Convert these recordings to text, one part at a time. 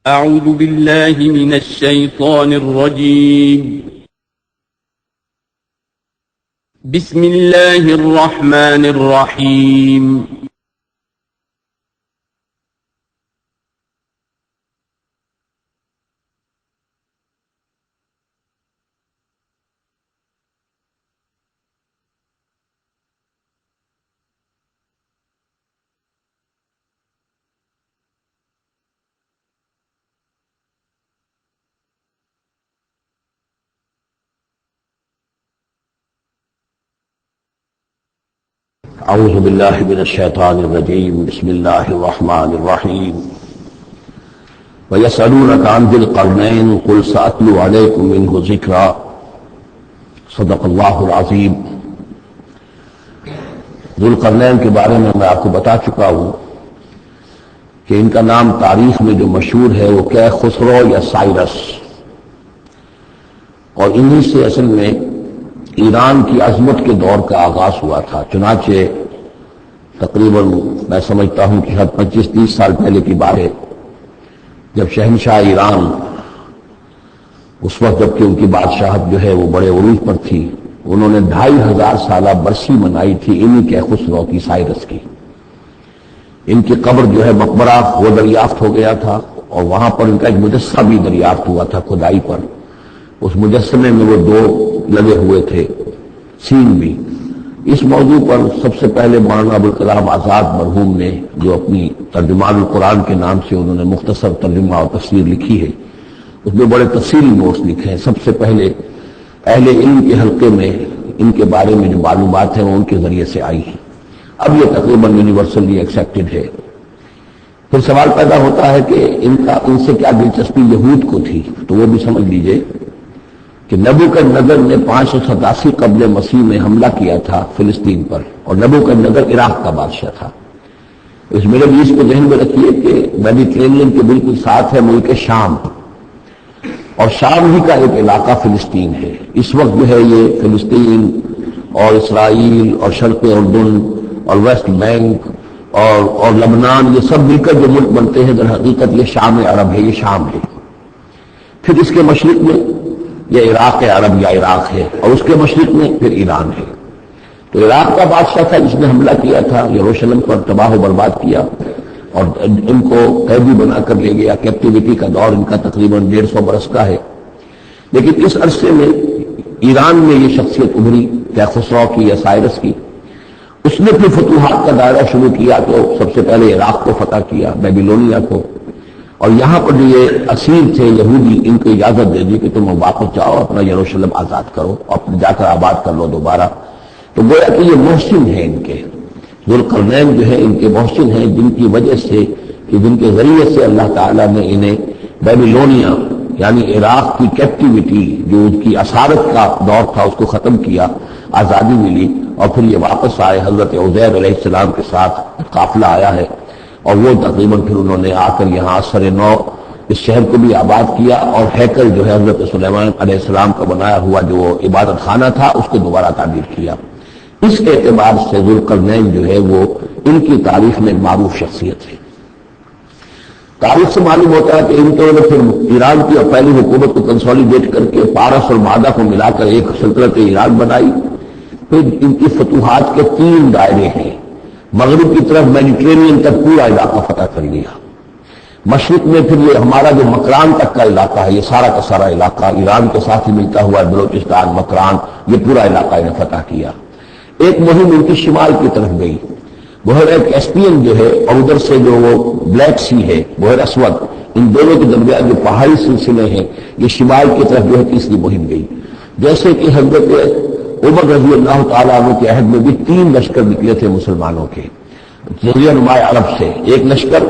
أعوذ بالله من الشيطان الرجيم. بسم الله الرحمن الرحيم. اعوذ باللہ من الشیطان الرجیم بسم اللہ الرحمن الرحیم وَيَسْأَلُونَكَ عَنْ ذِي الْقَرْنَيْنِ قُلْ سَأَتْلُو عَلَيْكُمْ مِنْهُ ذِكْرًا صدق اللہ العظیم۔ ذو القرنین کے بارے میں آپ کو بتا چکا ہوں کہ ان کا نام تاریخ میں جو مشہور ہے وہ کیا خسرو یا سائرس، اور انہی سے اصل میں ایران کی عظمت کے دور کا آغاز ہوا تھا۔ چنانچہ تقریباً میں سمجھتا ہوں کہ 25-30 سال پہلے کی بات ہے، جب شہنشاہ ایران اس وقت جبکہ ان کی بادشاہت جو ہے وہ بڑے عروج پر تھی، انہوں نے 2500 سالہ برسی منائی تھی انہی کے خسرو کی، سائرس کی۔ ان کی قبر جو ہے مقبرہ وہ دریافت ہو گیا تھا، اور وہاں پر ان کا ایک مجسمہ بھی دریافت ہوا تھا کھدائی پر۔ اس مجسمے میں وہ 2 لگے ہوئے تھے سین بھی۔ اس موضوع پر سب سے پہلے مولانا ابوالکلام آزاد مرحوم نے، جو اپنی ترجمان القرآن کے نام سے انہوں نے مختصر ترجمہ اور تفسیر لکھی ہے، اس میں بڑے تفصیلی نوٹس لکھے ہیں۔ سب سے پہلے اہل علم کے حلقے میں ان کے بارے میں جو معلومات ہیں وہ ان کے ذریعے سے آئی ہیں، اب یہ تقریباً یونیورسلی ایکسیپٹڈ ہے۔ پھر سوال پیدا ہوتا ہے کہ ان سے کیا دلچسپی یہود کو تھی، تو وہ بھی سمجھ لیجئے کہ نبوکدنضر نے 587 قبل مسیح میں حملہ کیا تھا فلسطین پر، اور نبوکدنضر عراق کا بادشاہ تھا۔ اس مڈل ایسٹ کو ذہن میں رکھیے کہ میڈیٹرینین کے بالکل ساتھ ہے ملک شام، اور شام ہی کا ایک علاقہ فلسطین ہے۔ اس وقت جو ہے یہ فلسطین اور اسرائیل اور شرق اردن اور ویسٹ بینک اور لبنان، یہ سب مل کر جو ملک بنتے ہیں، در حقیقت یہ شام عرب ہے، یہ شام ہے۔ پھر اس کے مشرق میں یہ عراق عرب یا عراق ہے، اور اس کے مشرق میں پھر ایران ہے۔ تو عراق کا بادشاہ تھا جس نے حملہ کیا تھا، یروشلم پر تباہ و برباد کیا، اور ان کو قیدی بنا کر لے گیا۔ کیپٹیوٹی کا دور ان کا تقریباً 150 برس کا ہے۔ لیکن اس عرصے میں ایران میں یہ شخصیت ابھری، کیا خسرو کی یا سائرس کی۔ اس نے پھر فتوحات کا دائرہ شروع کیا، تو سب سے پہلے عراق کو فتح کیا، بیبیلونیا کو، اور یہاں پر جو یہ اسیر تھے یہودی، ان کو اجازت دے دی کہ تم واپس جاؤ، اپنا یروشلم آزاد کرو، اور جا کر آباد کر لو دوبارہ۔ تو گویا کہ یہ محسن ہیں ان کے، ذو القرنین جو ہے ان کے محسن ہیں، جن کی وجہ سے کہ جن کے ذریعے سے اللہ تعالیٰ نے انہیں بیبیلونیا یعنی عراق کی کیپٹیوٹی، جو ان کی اسارت کا دور تھا، اس کو ختم کیا، آزادی ملی، اور پھر یہ واپس آئے۔ حضرت عزیر علیہ السلام کے ساتھ قافلہ آیا ہے، اور وہ تقریباً پھر انہوں نے آ کر یہاں سر نو اس شہر کو بھی آباد کیا، اور ہیکل جو ہے حضرت سلیمان علیہ السلام کا بنایا ہوا جو عبادت خانہ تھا، اس کو دوبارہ تعمیر کیا۔ اس اعتبار سے ذو القرنین جو ہے وہ ان کی تاریخ میں معروف شخصیت ہے۔ تاریخ سے معلوم ہوتا ہے کہ ان کے پھر ایران کی اور پہلی حکومت کو کنسولیڈیٹ کر کے پارس اور مادہ کو ملا کر ایک سلطنت ایران بنائی۔ پھر ان کی فتوحات کے 3 دائرے ہیں۔ مغرب کی طرف میڈیٹرینین تک پورا علاقہ فتح کر لیا، مشرق میں پھر یہ ہمارا جو مکران تک کا علاقہ ہے، یہ سارا کا سارا علاقہ ایران کے ساتھ ہی ملتا ہوا بلوچستان، مکران، یہ پورا علاقہ انہیں فتح کیا۔ ایک مہم ان کی شمال کی طرف گئی، بحیرہ کیسپیئن جو ہے، اور ادھر سے جو وہ بلیک سی ہے، بحر اسود، ان دونوں کے درمیان جو پہاڑی سلسلے ہیں، یہ شمال کی طرف جو ہے تیسری مہم گئی۔ جیسے کہ حضرت عمر رضی اللہ تعالیٰ عنہ کے عہد میں بھی 3 لشکر نکلے تھے مسلمانوں کے جزیرہ نما عرب سے۔ ایک لشکر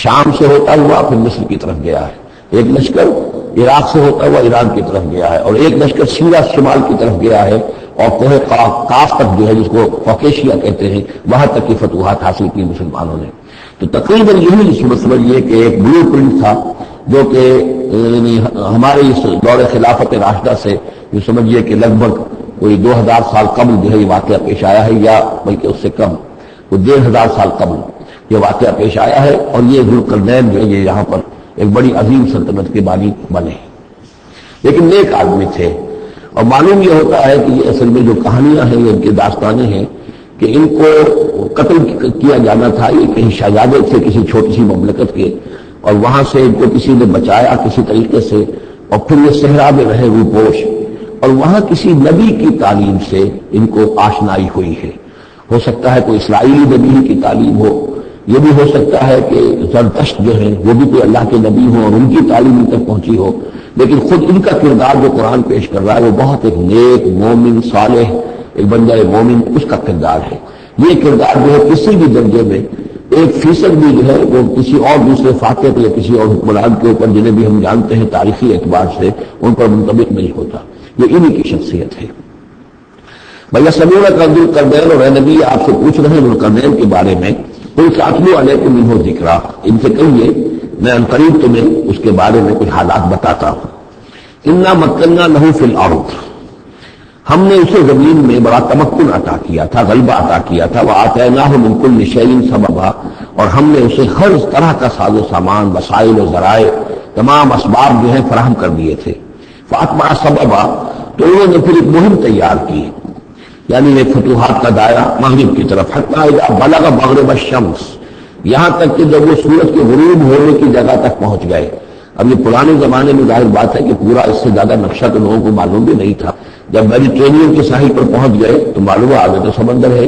شام سے ہوتا ہوا پھر مصر کی طرف گیا ہے، ایک لشکر عراق سے ہوتا ہوا ایران کی طرف گیا ہے، اور ایک لشکر سیدھا شمال کی طرف گیا ہے، اور کوہ قاف تک جو ہے، جس کو کوکیشیا کہتے ہیں، وہاں تک کی فتوحات حاصل کی مسلمانوں نے۔ تو تقریباً یہی سمجھیے کہ ایک بلو پرنٹ تھا، جو کہ یعنی ہمارے اس دور خلافت راشدہ سے جو سمجھیے کہ لگ بھگ کوئی 2000 سال قبل جو ہے یہ واقعہ پیش آیا ہے، یا بلکہ اس سے کم، وہ 1500 سال قبل یہ واقعہ پیش آیا ہے۔ اور یہ ذو القرنین جو ہے یہ یہاں پر ایک بڑی عظیم سلطنت کے بانی بنے، لیکن نیک آدمی تھے۔ اور معلوم یہ ہوتا ہے کہ یہ اصل میں جو کہانیاں ہیں، یہ ان کی داستانیں ہیں کہ ان کو قتل کیا جانا تھا۔ یہ کہیں شہزادے تھے کسی چھوٹی سی مملکت کے، اور وہاں سے ان کو کسی نے بچایا کسی طریقے سے، اور پھر یہ صحرا میں رہے روپوش، اور وہاں کسی نبی کی تعلیم سے ان کو آشنائی ہوئی ہے۔ ہو سکتا ہے کوئی اسرائیلی نبی کی تعلیم ہو، یہ بھی ہو سکتا ہے کہ زرتشت جو ہیں وہ بھی کوئی اللہ کے نبی ہوں اور ان کی تعلیم ان تک پہنچی ہو، لیکن خود ان کا کردار جو قرآن پیش کر رہا ہے وہ بہت ایک نیک مومن صالح، ایک بندہ مومن، اس کا کردار ہے۔ یہ کردار جو ہے کسی بھی درجے میں 1% بھی جو ہے وہ کسی اور دوسرے فاتح یا کسی اور حکمران کے اوپر، جنہیں بھی ہم جانتے ہیں تاریخی اعتبار سے، ان پر منطبق نہیں ہوتا۔ یہ انہی کی شخصیت ہے۔ بھیا سمون کا ذوالقرنین، اور اے نبی آپ سے پوچھ رہے ہیں ذوالقرنین کے بارے میں، قل ساتلو علیکم منہ ذکرا، ان سے کہیے میں عنقریب تمہیں اس کے بارے میں کچھ حالات بتاتا ہوں۔ انا مکننا لہ فی الارض، ہم نے اسے زمین میں بڑا تمکن عطا کیا تھا، غلبہ عطا کیا تھا، وآتیناہ من کل شیء سببا، اور ہم نے اسے ہر طرح کا ساز و سامان، وسائل و ذرائع، تمام اسباب جو ہیں فراہم کر دیے تھے۔ فاتبع سببا، تو انہوں نے پھر ایک مہم تیار کی، یعنی ایک فتوحات کا دائرہ مغرب کی طرف، حتی اذا بلغ مغرب الشمس، یہاں تک کہ جب وہ سورج کے غروب ہونے کی جگہ تک پہنچ گئے۔ اب یہ پرانے زمانے میں ظاہر بات ہے کہ پورا اس سے زیادہ نقشہ تو لوگوں کو معلوم بھی نہیں تھا۔ جب میڈیٹرینین کے ساحل پر پہنچ گئے تو معلوم آگے تو سمندر ہے،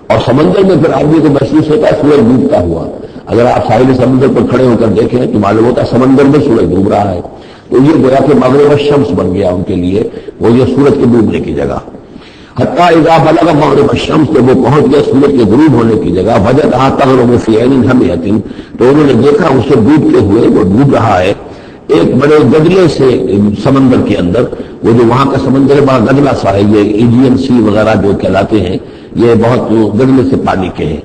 اور سمندر میں پھر آدمی کو محسوس ہوتا ہے سورج ڈوبتا ہوا۔ اگر آپ ساحل سمندر پر کھڑے ہو کر دیکھیں تو معلوم ہوتا ہے سمندر میں سورج ڈوب رہا ہے۔ تو یہ گویا کہ مغرب الشمس بن گیا ان کے لیے، وہ یہ سورج کے ڈوبنے کی جگہ۔ حتی اذا بلغ مغرب الشمس، جب وہ پہنچ گئے سورج کے غروب ہونے کی جگہ، وجدہا تغرب فی عین حمیۃ، تو انہوں نے دیکھا اسے ڈوبتے ہوئے، وہ ڈوب رہا ہے ایک بڑے گدلے سے سمندر کے اندر۔ وہ جو وہاں کا سمندر ہے بڑا گدلا سا ہے، یہ ایجین سی وغیرہ جو کہلاتے ہیں، یہ بہت گدلے سے پانی کے ہیں۔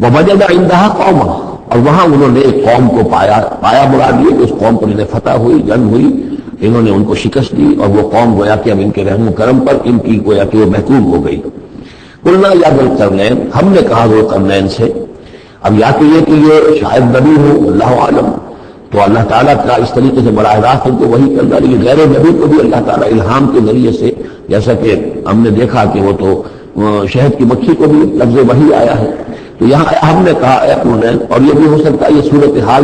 ووجد عندہا قوما، اور وہاں انہوں نے ایک قوم کو پایا مراد یہ کہ اس قوم پر انہیں فتح ہوئی، جنگ ہوئی، انہوں نے ان کو شکست دی، اور وہ قوم گویا کہ اب ان کے رحم و کرم پر ان کی گویا کہ وہ محکوم ہو گئی۔ قلنا یا ذوالقرنین، ہم نے کہا ذوالقرنین سے، اب یا کہ یہ شاید نبی ہو، اللہ عالم، تو اللہ تعالیٰ کا اس طریقے سے براہ راست ان کو وحی کر رہا ہے، غیر نبی کو بھی اللہ تعالیٰ الہام کے ذریعے سے، جیسا کہ ہم نے دیکھا کہ وہ تو شہد کی مکھی کو بھی لفظ وحی آیا ہے، تو یہاں ہم نے کہا اے قرنین، اور یہ بھی ہو سکتا ہے یہ صورتحال